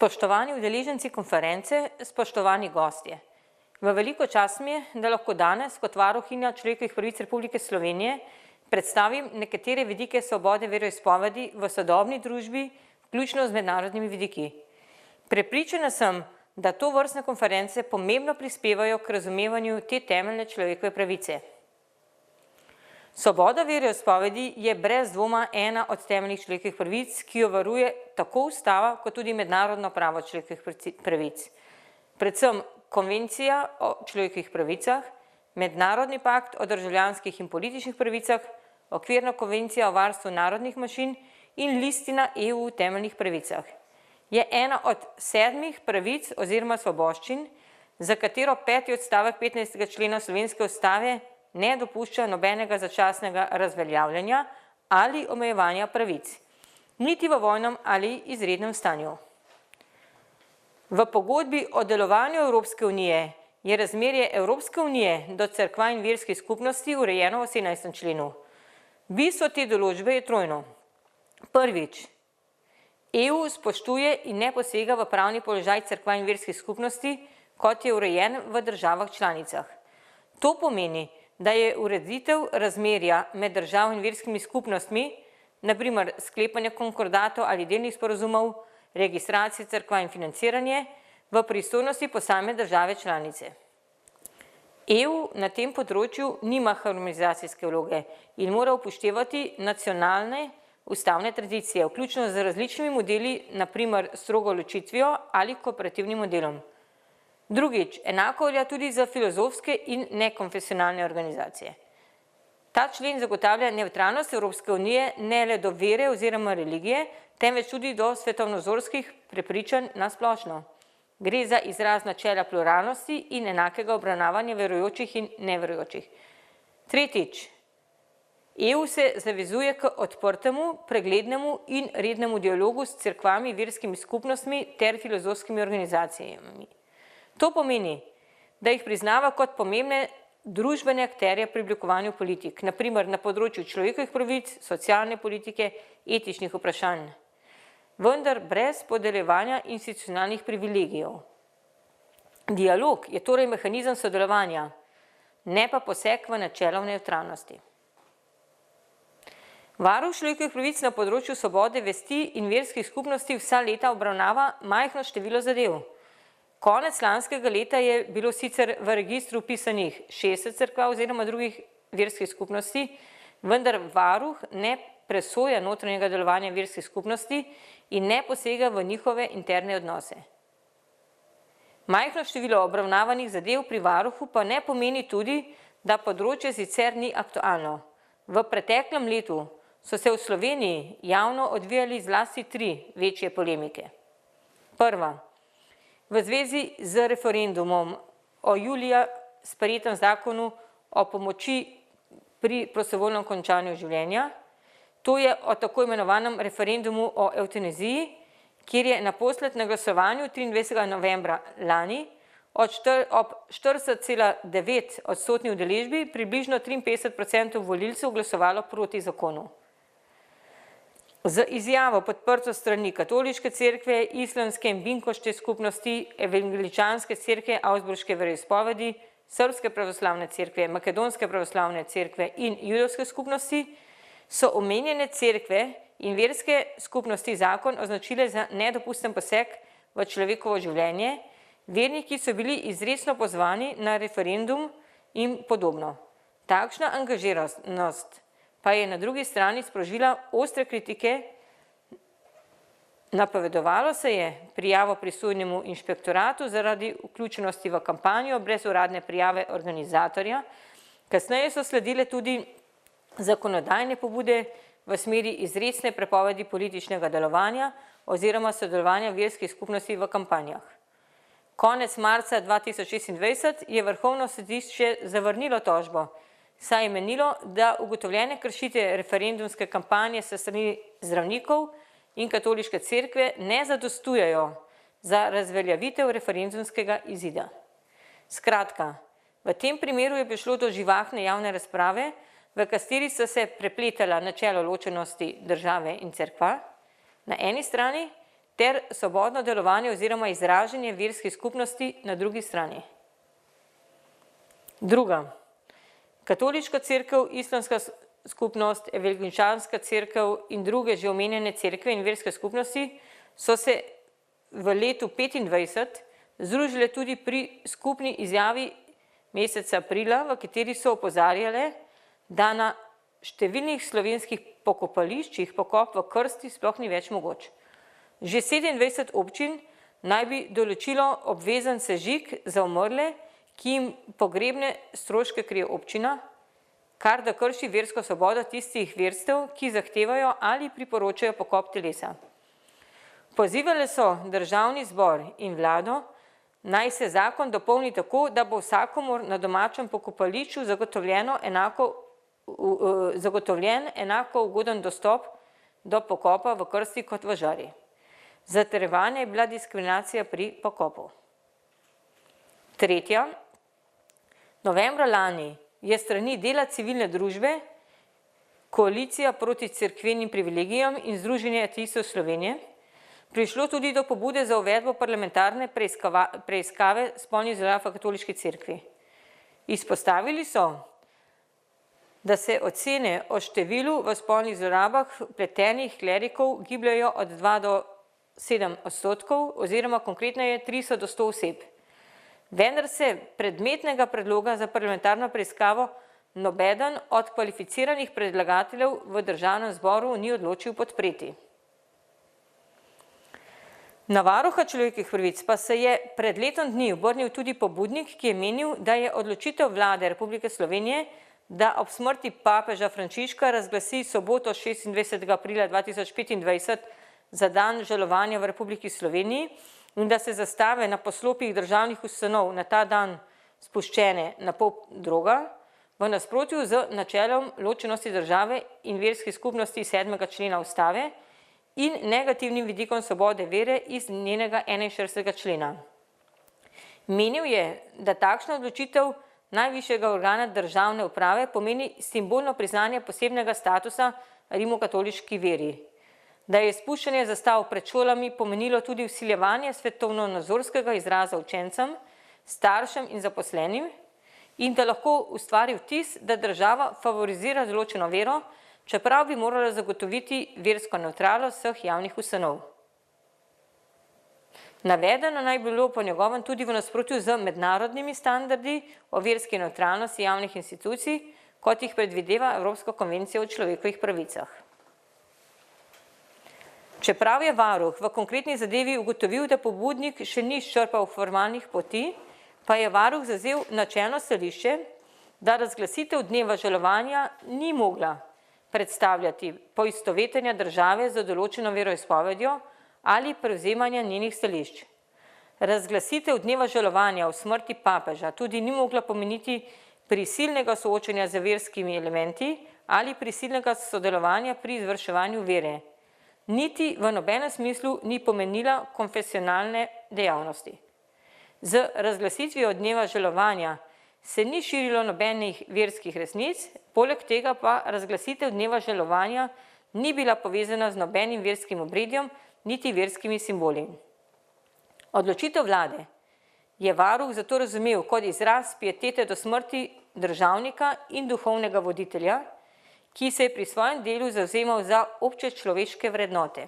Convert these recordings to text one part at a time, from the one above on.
Spoštovani udeleženci konference, spoštovani gostje. V veliko čast mi je, da lahko danes kot varuhinja človekovih pravic Republike Slovenije predstavim nekatere vidike svobode veroizpovedi v sodobni družbi, vključno z mednarodnimi vidiki. Prepričana sem, da tovrstne konference pomembno prispevajo k razumevanju te temeljne človekove pravice. Svoboda veroizpovedi je brez dvoma ena od temeljnih človekovih pravic, ki jo varuje tako ustava, kot tudi mednarodno pravo človekovih pravic. Predvsem Konvencija o človekovih pravicah, Mednarodni pakt o državljanskih in političnih pravicah, Okvirna konvencija o varstvu narodnih manjšin in Listina EU o temeljnih pravicah. Je ena od 7 pravic oziroma svoboščin, za katero 5. odstavek 15. člena Slovenske ustave ne dopušča nobenega začasnega razveljavljanja ali omejevanja pravic, niti v vojnem ali izrednem stanju. V pogodbi o delovanju Evropske unije je razmerje Evropske unije do cerkva in verskih skupnosti urejeno v 17. členu. Bistvo te določbe je trojno. Prvič, EU spoštuje in ne posega v pravni položaj cerkva in verskih skupnosti, kot je urejen v državah članicah. To pomeni, da je ureditev razmerja med državo in verskimi skupnostmi, na primer sklepanje konkordatov ali delnih sporazumov, registracije cerkva in financiranje, v pristojnosti posamezne države članice. EU na tem področju nima harmonizacijske vloge in mora upoštevati nacionalne ustavne tradicije, vključno z različnimi modeli, na primer strogo ločitvijo ali kooperativnim modelom. Drugič, enako velja tudi za filozofske in nekonfesionalne organizacije. Ta člen zagotavlja nevtralnost Evropske unije ne le do vere oziroma religije, temveč tudi do svetovnozorskih prepričanj na splošno. Gre za izraz načela pluralnosti in enakega obravnavanja verujočih in neverujočih. Tretjič, EU se zavezuje k odprtemu, preglednemu in rednemu dialogu s cerkvami, verskimi skupnostmi ter filozofskimi organizacijami. To pomeni, da jih priznava kot pomembne družbene akterje pri oblikovanju politik, na primer na področju človekovih pravic, socialne politike, etičnih vprašanj, vendar brez podeljevanja institucionalnih privilegijev. Dialog je torej mehanizem sodelovanja, ne pa poseg v načelo nevtralnosti. Varuh človekovih pravic na področju svobode vesti in verskih skupnosti vsa leta obravnava majhno število zadev. Konec lanskega leta je bilo sicer v registru vpisanih 60 cerkva oziroma drugih verskih skupnosti, vendar varuh ne presoja notranjega delovanja verskih skupnosti in ne posega v njihove interne odnose. Majhno število obravnavanih zadev pri varuhu pa ne pomeni tudi, da področje sicer ni aktualno. V preteklem letu so se v Sloveniji javno odvijali zlasti 3 večje polemike. Prva, v zvezi z referendumom o julija sprejetem zakonu o pomoči pri prostovoljnem končanju življenja, to je o tako imenovanem referendumu o evtanaziji, kjer je naposled na glasovanju 23. novembra lani ob 40,9% udeležbi približno 53% volilcev glasovalo proti zakonu. Z izjavo podprto strani katoliške cerkve, islamske in binkoške skupnosti, evangeličanske cerkve, avgsburške veroizpovedi, srbske pravoslavne cerkve, makedonske pravoslavne cerkve in judovske skupnosti so omenjene cerkve in verske skupnosti zakon označile za nedopusten poseg v človekovo življenje, verniki so bili izrecno pozvani na referendum in podobno. Takšna angažiranost pa je na drugi strani sprožila ostre kritike. Napovedovalo se je prijavo pristojnemu inšpektoratu zaradi vključenosti v kampanjo brez uradne prijave organizatorja. Kasneje so sledile tudi zakonodajne pobude v smeri izrecne prepovedi političnega delovanja oziroma sodelovanja verskih skupnosti v kampanjah. Konec marca 2026 je Vrhovno sodišče zavrnilo tožbo, saj je menilo, da ugotovljene kršitve referendumske kampanje s strani zdravnikov in katoliške cerkve ne zadostujejo za razveljavitev referendumskega izida. Skratka, v tem primeru je prišlo do živahne javne razprave, v kateri so se prepletala načelo ločenosti države in cerkva na eni strani ter svobodno delovanje oziroma izražanje verskih skupnosti na drugi strani. Druga. Katoliška cerkev, islamska skupnost, evangeličanska cerkev in druge že omenjene cerkve in verske skupnosti so se v letu 2025 združile tudi pri skupni izjavi meseca aprila, v kateri so opozarjale, da na številnih slovenskih pokopališčih pokop v krsti sploh ni več mogoč. Že 27 občin naj bi določilo obvezen sežig za umrle, ki jim pogrebne stroške krije občina, kar da krši versko svobodo tistih verstev, ki zahtevajo ali priporočajo pokop telesa. Pozivali so državni zbor in vlado, naj se zakon dopolni tako, da bo vsakomur na domačem pokopališču zagotovljen enako ugoden dostop do pokopa v krsti kot v žari. Zatrjevana je bila diskriminacija pri pokopu. Tretja. Novembra lani je strani dela civilne družbe Koalicija proti cerkvenim privilegijam in Združenje ateistov Slovenije prišlo tudi do pobude za uvedbo parlamentarne preiskave spolnih zlorab v katoliški cerkvi. Izpostavili so, da se ocene o številu v spolnih zlorabah vpletenih klerikov gibljajo od 2 do 7% oziroma konkretneje 300 do 100 oseb. Vendar se predmetnega predloga za parlamentarno preiskavo nobeden od kvalificiranih predlagateljev v državnem zboru ni odločil podpreti. Na varuha človekovih pravic pa se je pred letom dni obrnil tudi pobudnik, ki je menil, da je odločitev vlade Republike Slovenije, da ob smrti papeža Frančiška razglasi soboto 26. aprila 2025 za dan žalovanja v Republiki Sloveniji in da se zastave na poslopjih državnih ustanov na ta dan spuščene na pol droga, v nasprotju z načelom ločenosti države in verskih skupnosti 7. člena ustave in negativnim vidikom svobode vere iz njenega 41. člena. Menil je, da takšna odločitev najvišjega organa državne uprave pomeni simbolno priznanje posebnega statusa rimokatoliški veri, da je spuščanje zastav pred šolami pomenilo tudi vsiljevanje svetovno-nazorskega izraza učencem, staršem in zaposlenim in da lahko ustvari vtis, da država favorizira določeno vero, čeprav bi morala zagotoviti versko nevtralnost vseh javnih ustanov. Navedeno naj bilo po njegovem tudi v nasprotju z mednarodnimi standardi o verski nevtralnosti javnih institucij, kot jih predvideva Evropska konvencija o človekovih pravicah. Čeprav je varuh v konkretni zadevi ugotovil, da pobudnik še ni izčrpal formalnih poti, pa je varuh zavzel načelno stališče, da razglasitev dneva žalovanja ni mogla predstavljati poistovetenja države za določeno veroizpovedjo ali prevzemanja njenih stališč. Razglasitev dneva žalovanja o smrti papeža tudi ni mogla pomeniti prisilnega soočenja z verskimi elementi ali prisilnega sodelovanja pri izvrševanju vere, niti v nobenem smislu ni pomenila konfesionalne dejavnosti. Z razglasitvijo dneva žalovanja se ni širilo nobenih verskih resnic, poleg tega pa razglasitev dneva žalovanja ni bila povezana z nobenim verskim obredjem, niti verskimi simboli. Odločitev vlade je varuh zato razumel kot izraz pietete do smrti državnika in duhovnega voditelja, ki se je pri svojem delu zavzemal za obče človeške vrednote.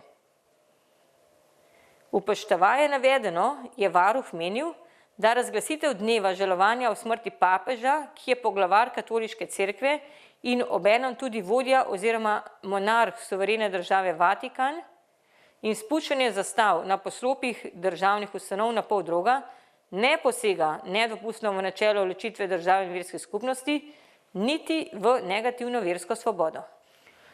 Upoštevaje navedeno je varuh menil, da razglasitev dneva žalovanja o smrti papeža, ki je poglavar katoliške cerkve in obenem tudi vodja oziroma monarh suverene države Vatikan in spuščanje zastav na poslopjih državnih ustanov na pol droga ne posega nedopustno v načelo ločitve države in verskih skupnosti, niti v negativno versko svobodo.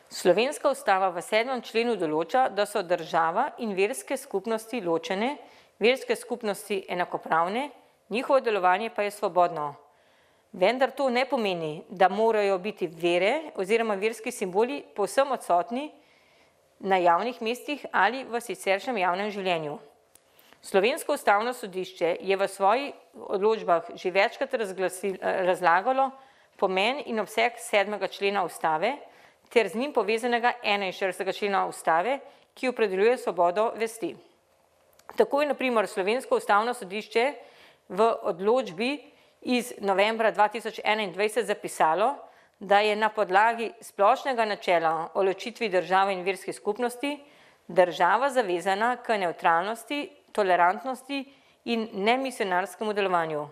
Slovenska ustava v 7. členu določa, da so država in verske skupnosti ločene, verske skupnosti enakopravne, njihovo delovanje pa je svobodno. Vendar to ne pomeni, da morajo biti vere oziroma verski simboli povsem odsotni na javnih mestih ali v siceršnjem javnem življenju. Slovensko ustavno sodišče je v svojih odločbah že večkrat razlagalo pomen in obseg 7. člena ustave ter z njim povezanega 41. člena ustave, ki opredeljuje svobodo vesti. Tako je na primer Slovensko ustavno sodišče v odločbi iz novembra 2021 zapisalo, da je na podlagi splošnega načela o ločitvi države in verskih skupnosti država zavezana k nevtralnosti, tolerantnosti in nemisionarskemu delovanju.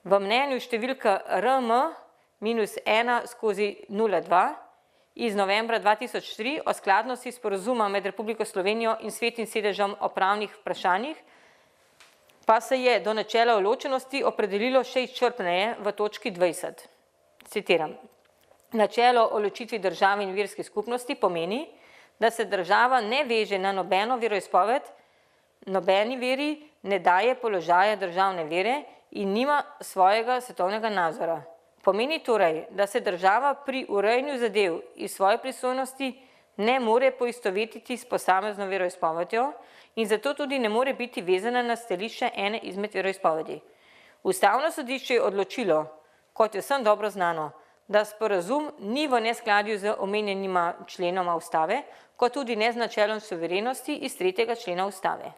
V mnenju številka RM-1/02 iz novembra 2003 o skladnosti sporazuma med Republiko Slovenijo in Svetim sedežem o pravnih vprašanjih pa se je do načela ločenosti opredelilo še izčrpneje v točki 20. Citiram. Načelo o ločitvi države in verskih skupnosti pomeni, da se država ne veže na nobeno veroizpoved, nobeni veri ne daje položaja državne vere in nima svojega svetovnega nazora. Pomeni torej, da se država pri urejanju zadev iz svoje pristojnosti ne more poistovetiti s posamezno veroizpovedjo in zato tudi ne more biti vezana na stališče ene izmed veroizpovedi. Ustavno sodišče je odločilo, kot je vsem dobro znano, da sporazum ni v neskladju z omenjenima členoma ustave, kot tudi ne z načelom suverenosti iz 3. člena ustave.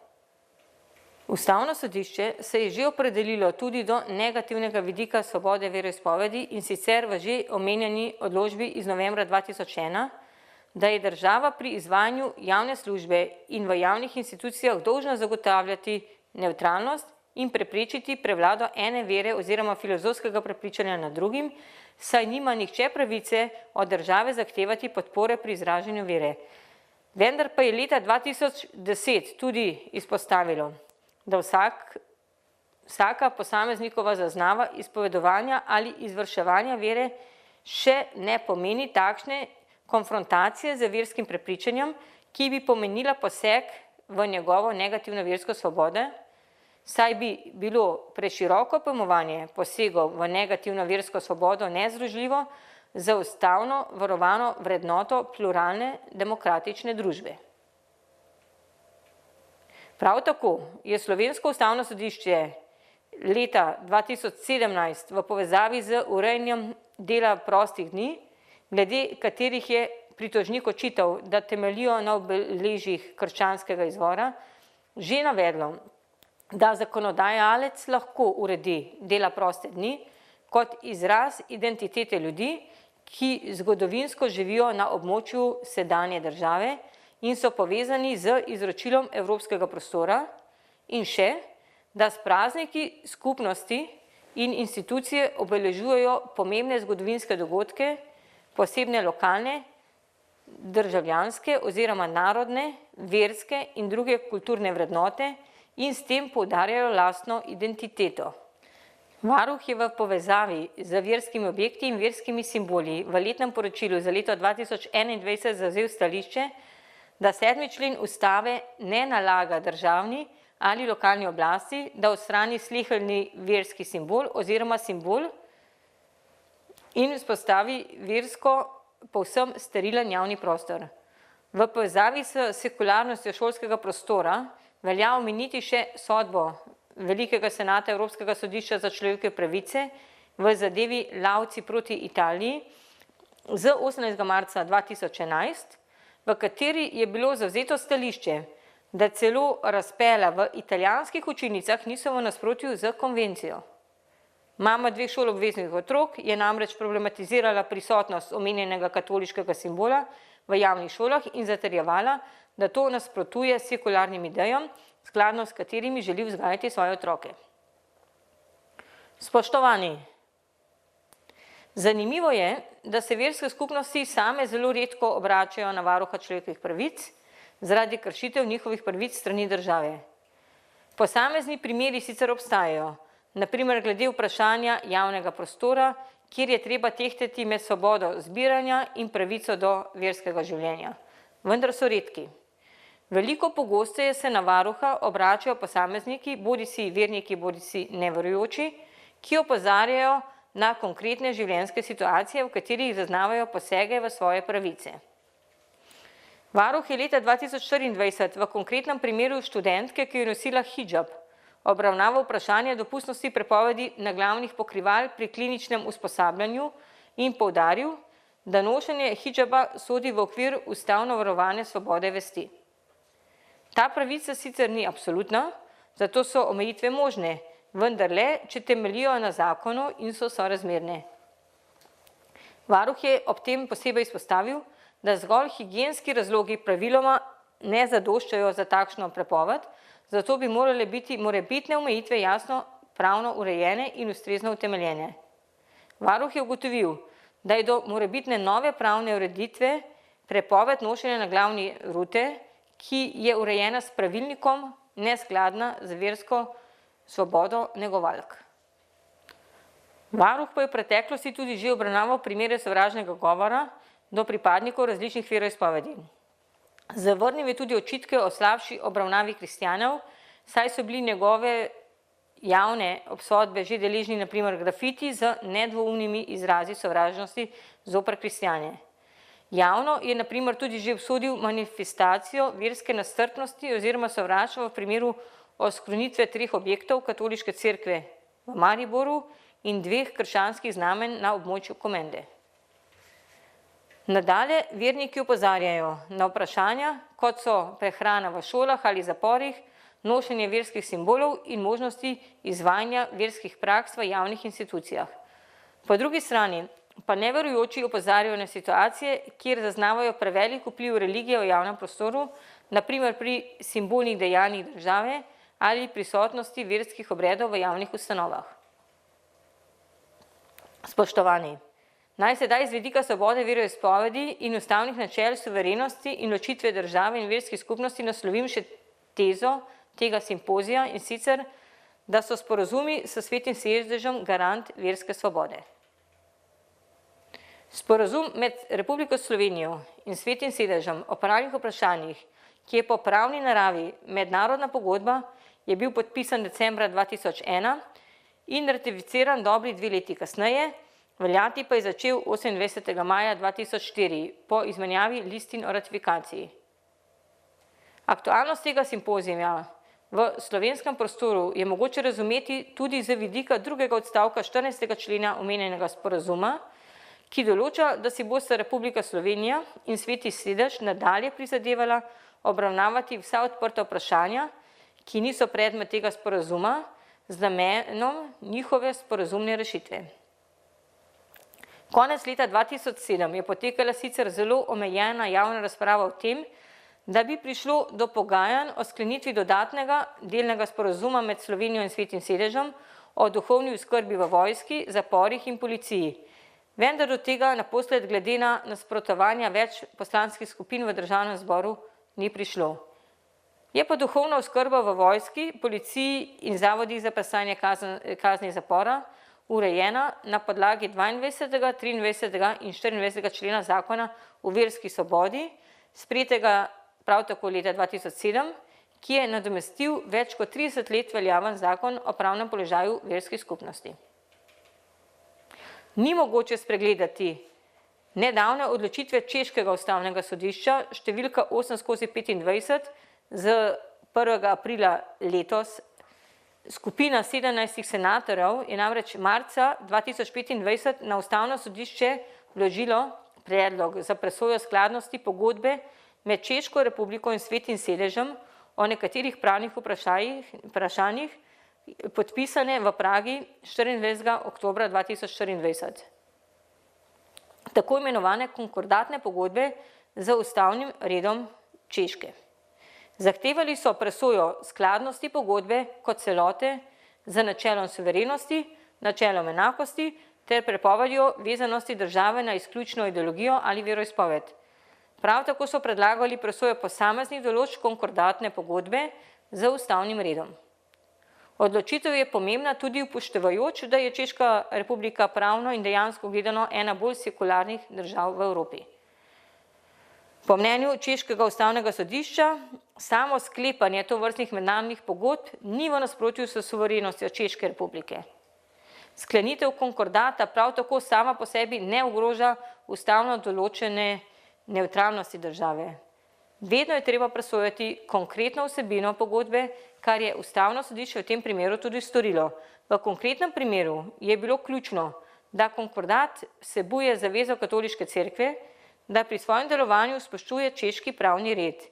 Ustavno sodišče se je že opredelilo tudi do negativnega vidika svobode veroizpovedi in sicer v že omenjeni odločbi iz novembra 2001, da je država pri izvajanju javne službe in v javnih institucijah dolžna zagotavljati nevtralnost in preprečiti prevlado ene vere oziroma filozofskega prepričanja nad drugim, saj nima nihče pravice od države zahtevati podpore pri izražanju vere. Vendar pa je leta 2010 tudi izpostavilo, da vsaka posameznikova zaznava izpovedovanja ali izvrševanja vere še ne pomeni takšne konfrontacije z verskim prepričanjem, ki bi pomenila poseg v njegovo negativno versko svobode, saj bi bilo preširoko pojmovanje posegov v negativno versko svobodo nezdružljivo za ustavno varovano vrednoto pluralne demokratične družbe. Prav tako je Slovensko ustavno sodišče leta 2017 v povezavi z urejanjem dela prostih dni, glede katerih je pritožnik očital, da temeljijo na obeležjih krščanskega izvora, že navedlo, da zakonodajalec lahko uredi dela proste dni kot izraz identitete ljudi, ki zgodovinsko živijo na območju sedanje države in so povezani z izročilom evropskega prostora in še, da s prazniki skupnosti in institucije obeležujejo pomembne zgodovinske dogodke, posebne lokalne, državljanske oziroma narodne, verske in druge kulturne vrednote in s tem poudarjajo lastno identiteto. Varuh je v povezavi z verskimi objekti in verskimi simboli v letnem poročilu za leto 2021 zavzel stališče, da 7. člen ustave ne nalaga državni ali lokalni oblasti, da odstrani sleherni verski simbol oziroma simbol in vzpostavi versko povsem sterilen javni prostor. V povezavi s sekularnostjo šolskega prostora velja omeniti še sodbo Velikega senata Evropskega sodišča za človekove pravice v zadevi Lauci proti Italiji z 18. marca 2011, v kateri je bilo zavzeto stališče, da celo razpela v italijanskih učilnicah niso v nasprotju z konvencijo. Mama 2 šoloobveznih otrok je namreč problematizirala prisotnost omenjenega katoliškega simbola v javnih šolah in zatrjevala, da to nasprotuje sekularnim idejam, skladno s katerimi želi vzgajati svoje otroke. Spoštovani, zanimivo je, da se verske skupnosti same zelo redko obračajo na varuha človekovih pravic zaradi kršitev njihovih pravic strani države. Posamezni primeri sicer obstajajo, na primer glede vprašanja javnega prostora, kjer je treba tehtati med svobodo zbiranja in pravico do verskega življenja. Vendar so redki. Veliko pogosteje se na varuha obračajo posamezniki, bodisi verniki, bodisi neverujoči, ki opozarjajo na konkretne življenjske situacije, v katerih zaznavajo posege v svoje pravice. Varuh je leta 2024 v konkretnem primeru študentke, ki je nosila hidžab, obravnaval vprašanje dopustnosti prepovedi naglavnih pokrival pri kliničnem usposabljanju in poudaril, da nošenje hidžaba sodi v okvir ustavno varovane svobode vesti. Ta pravica sicer ni absolutna, zato so omejitve možne, vendar le, če temeljijo na zakonu in so sorazmerne. Varuh je ob tem posebej izpostavil, da zgolj higienski razlogi praviloma ne zadoščajo za takšno prepoved, zato bi morale biti morebitne omejitve jasno pravno urejene in ustrezno utemeljene. Varuh je ugotovil, da je do morebitne nove pravne ureditve prepoved nošenja na glavni rute, ki je urejena s pravilnikom, neskladna z versko svobodo negovalk. Varuh pa je v preteklosti tudi že obravnaval primere sovražnega govora do pripadnikov različnih veroizpovedi. Zavrnil je tudi očitke o slabši obravnavi kristjanov, saj so bili njegove javne obsodbe že deležni na primer grafiti z nedvoumnimi izrazi sovražnosti zoper kristjane. Javno je na primer tudi že obsodil manifestacijo verske nestrpnosti oziroma sovraštva v primeru oskrunitve 3 objektov katoliške cerkve v Mariboru in 2 krščanskih znamen na območju Komende. Nadalje verniki opozarjajo na vprašanja, kot so prehrana v šolah ali zaporih, nošenje verskih simbolov in možnosti izvajanja verskih praks v javnih institucijah. Po drugi strani pa neverujoči opozarjajo na situacije, kjer zaznavajo prevelik vpliv religije v javnem prostoru, na primer pri simbolnih dejanjih države ali prisotnosti verskih obredov v javnih ustanovah. Spoštovani, naj sedaj z vidika svobode veroizpovedi in ustavnih načel suverenosti in ločitve države in verskih skupnosti naslovim še tezo tega simpozija, in sicer, da so sporazumi s Svetim sedežem garant verske svobode. Sporazum med Republiko Slovenijo in Svetim sedežem o pravnih vprašanjih, ki je po pravni naravi mednarodna pogodba, je bil podpisan decembra 2001 in ratificiran dobri 2 leti kasneje, veljati pa je začel 28. maja 2004 po izmenjavi listin o ratifikaciji. Aktualnost tega simpozija v slovenskem prostoru je mogoče razumeti tudi z vidika 2. odstavka 14. člena omenjenega sporazuma, ki določa, da si bosta Republika Slovenija in Sveti sedež nadalje prizadevala obravnavati vsa odprta vprašanja, ki niso predmet tega sporazuma, z namenom njihove sporazumne rešitve. Konec leta 2007 je potekala sicer zelo omejena javna razprava o tem, da bi prišlo do pogajanj o sklenitvi dodatnega delnega sporazuma med Slovenijo in Svetim sedežem o duhovni oskrbi v vojski, zaporih in policiji. Vendar do tega naposled glede na nasprotovanja več poslanskih skupin v državnem zboru ni prišlo. Je pa duhovna oskrba v vojski, policiji in zavodih za prestajanje kazni zapora urejena na podlagi 22., 23. in 24. člena zakona o verski svobodi, sprejetega prav tako leta 2007, ki je nadomestil več kot 30 let veljaven zakon o pravnem položaju verskih skupnosti. Ni mogoče spregledati nedavne odločitve Češkega ustavnega sodišča številka 8/25 z 1. aprila letos. Skupina 17 senatorjev je namreč marca 2025 na ustavno sodišče vložilo predlog za presojo skladnosti pogodbe med Češko republiko in Svetim sedežem o nekaterih pravnih vprašanjih, podpisane v Pragi 24. oktobra 2024. Tako imenovane konkordatne pogodbe z ustavnim redom Češke. Zahtevali so presojo skladnosti pogodbe kot celote za načelom suverenosti, načelom enakosti ter prepovedjo vezanosti države na izključno ideologijo ali veroizpoved. Prav tako so predlagali presojo posameznih določb konkordatne pogodbe z ustavnim redom. Odločitev je pomembna tudi upoštevajoč, da je Češka republika pravno in dejansko gledano ena bolj sekularnih držav v Evropi. Po mnenju Češkega ustavnega sodišča, samo sklepanje tovrstnih mednarodnih pogodb ni v nasprotju s suverenostjo Češke republike. Sklenitev konkordata prav tako sama po sebi ne ogroža ustavno določene nevtralnosti države. Vedno je treba presojati konkretno vsebino pogodbe, kar je ustavno sodišče v tem primeru tudi storilo. V konkretnem primeru je bilo ključno, da konkordat vsebuje zavezo katoliške cerkve, da pri svojem delovanju spoštuje češki pravni red,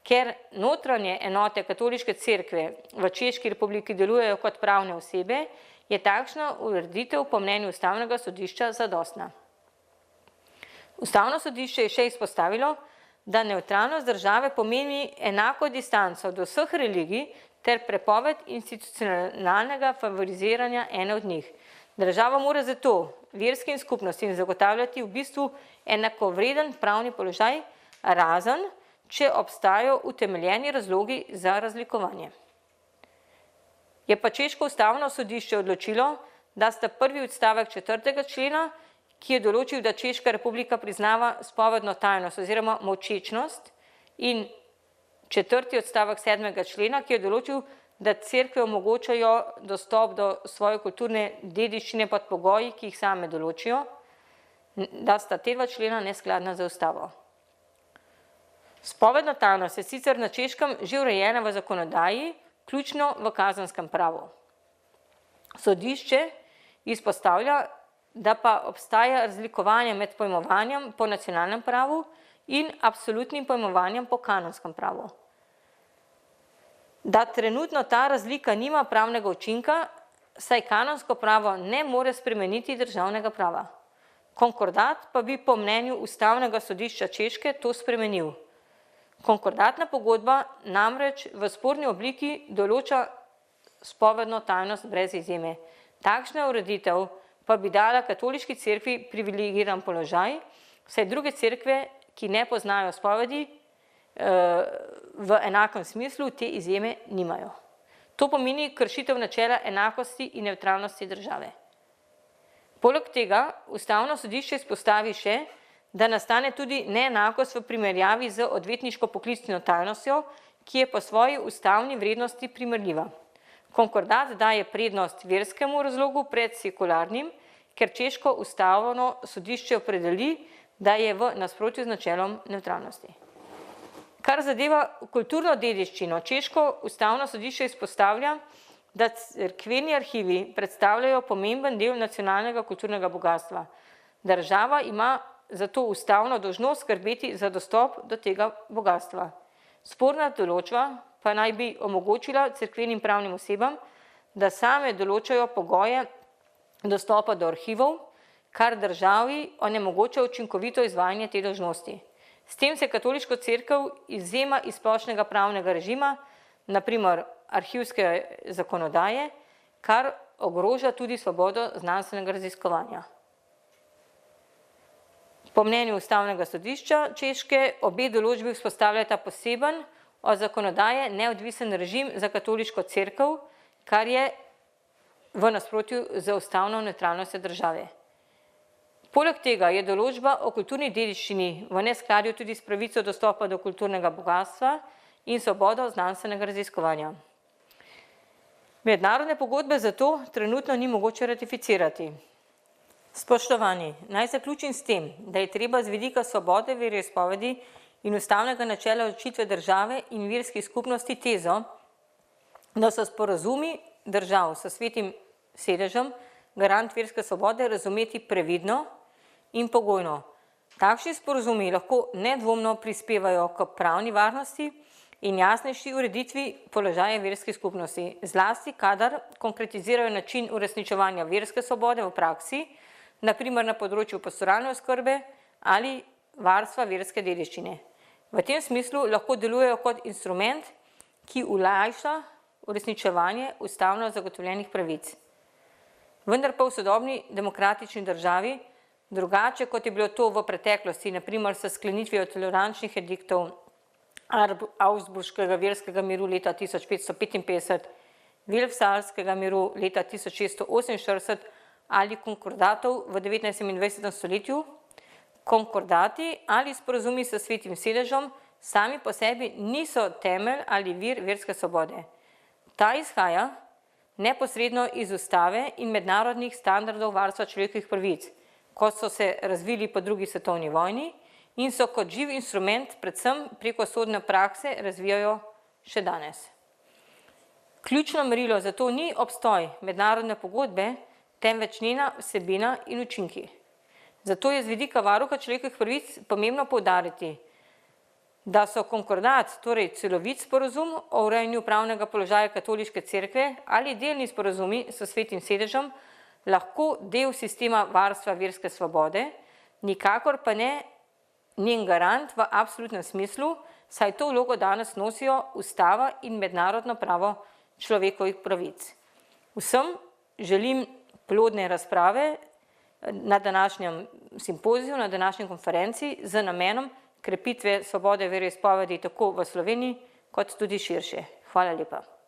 Ker notranje enote katoliške cerkve v Češki republiki delujejo kot pravne osebe, je takšna ureditev po mnenju Ustavnega sodišča zadostna. Ustavno sodišče je še izpostavilo, da nevtralnost države pomeni enako distanco do vseh religij ter prepoved institucionalnega favoriziranja ene od njih. Država mora zato verskim skupnostim zagotavljati v bistvu enakovreden pravni položaj, razen če obstajajo utemeljeni razlogi za razlikovanje. Je pa Češko ustavno sodišče odločilo, da sta prvi odstavek 4. člena, ki je določil, da Češka republika priznava spovedno tajnost oziroma molčečnost, in 4. odstavek 7. člena, ki je določil, da cerkve omogočajo dostop do svoje kulturne dediščine pod pogoji, ki jih same določijo, da sta te dva člena neskladna z ustavo. Spovedna tajnost je sicer na Češkem že urejena v zakonodaji, ključno v kazenskem pravu. Sodišče izpostavlja, da pa obstaja razlikovanje med pojmovanjem po nacionalnem pravu in absolutnim pojmovanjem po kanonskem pravu. Da trenutno ta razlika nima pravnega učinka, saj kanonsko pravo ne more spremeniti državnega prava. Konkordat pa bi po mnenju Ustavnega sodišča Češke to spremenil. Konkordatna pogodba namreč v sporni obliki določa spovedno tajnost brez izjeme. Takšna ureditev pa bi dala katoliški cerkvi privilegiran položaj, saj druge cerkve, ki ne poznajo spovedi, v enakem smislu te izjeme nimajo. To pomeni kršitev načela enakosti in nevtralnosti države. Poleg tega Ustavno sodišče izpostavi še, da nastane tudi neenakost v primerjavi z odvetniško poklicno tajnostjo, ki je po svoji ustavni vrednosti primerljiva. Konkordat daje prednost verskemu razlogu pred sekularnim, ker Češko ustavno sodišče opredeli, da je v nasprotju z načelom nevtralnosti. Kar zadeva kulturno dediščino, Češko ustavno sodišče izpostavlja, da cerkveni arhivi predstavljajo pomemben del nacionalnega kulturnega bogatstva. Država ima zato ustavno dolžnost skrbeti za dostop do tega bogatstva. Sporna določba pa naj bi omogočila cerkvenim pravnim osebam, da same določajo pogoje dostopa do arhivov, kar državi onemogoča učinkovito izvajanje te dolžnosti. S tem se katoliško cerkev izvzema iz splošnega pravnega režima, na primer arhivske zakonodaje, kar ogroža tudi svobodo znanstvenega raziskovanja. Po mnenju Ustavnega sodišča Češke obe določbi vzpostavljata poseben od zakonodaje neodvisen režim za katoliško cerkev, kar je v nasprotju z ustavno nevtralnostjo države. Poleg tega je določba o kulturni dediščini v neskladju tudi s pravico dostopa do kulturnega bogatstva in svobodo znanstvenega raziskovanja. Mednarodne pogodbe zato trenutno ni mogoče ratificirati. Spoštovani, naj zaključim s tem, da je treba z vidika svobode veroizpovedi in ustavnega načela odločitve države in verskih skupnosti tezo, da so sporazumi držav s svetim sedežem garant verske svobode razumeti previdno in pogojno. Takšni sporazumi lahko nedvomno prispevajo k pravni varnosti in jasnejši ureditvi položaja verskih skupnosti, zlasti kadar konkretizirajo način uresničevanja verske svobode v praksi, na primer na področju pastoralne oskrbe ali varstva verske dediščine. V tem smislu lahko delujejo kot instrument, ki olajša uresničevanje ustavno zagotovljenih pravic. Vendar pa v sodobni demokratični državi, drugače kot je bilo to v preteklosti, na primer s sklenitvijo tolerančnih ediktov Augsburškega verskega miru leta 1555, Velfsalskega miru leta 1648 ali konkordatov v 19. in 20. stoletju, konkordati ali sporazumi s svetim sedežem sami po sebi niso temelj ali vir verske svobode. Ta izhaja neposredno iz ustave in mednarodnih standardov varstva človekovih pravic, kot so se razvili po drugi svetovni vojni in so kot živ instrument predvsem preko sodne prakse razvijajo še danes. Ključno merilo za to ni obstoj mednarodne pogodbe, temveč njena vsebina in učinki. Zato je z vidika varuha človekovih pravic pomembno poudariti, da so konkordat, torej celovit sporazum o urejanju pravnega položaja katoliške cerkve ali delni sporazumi s Svetim sedežem lahko del sistema varstva verske svobode, nikakor pa ne njen garant v absolutnem smislu, saj to vlogo danes nosijo ustava in mednarodno pravo človekovih pravic. Vsem želim plodne razprave na današnjem simpoziju, na današnji konferenci z namenom krepitve svobode veroizpovedi tako v Sloveniji kot tudi širše. Hvala lepa.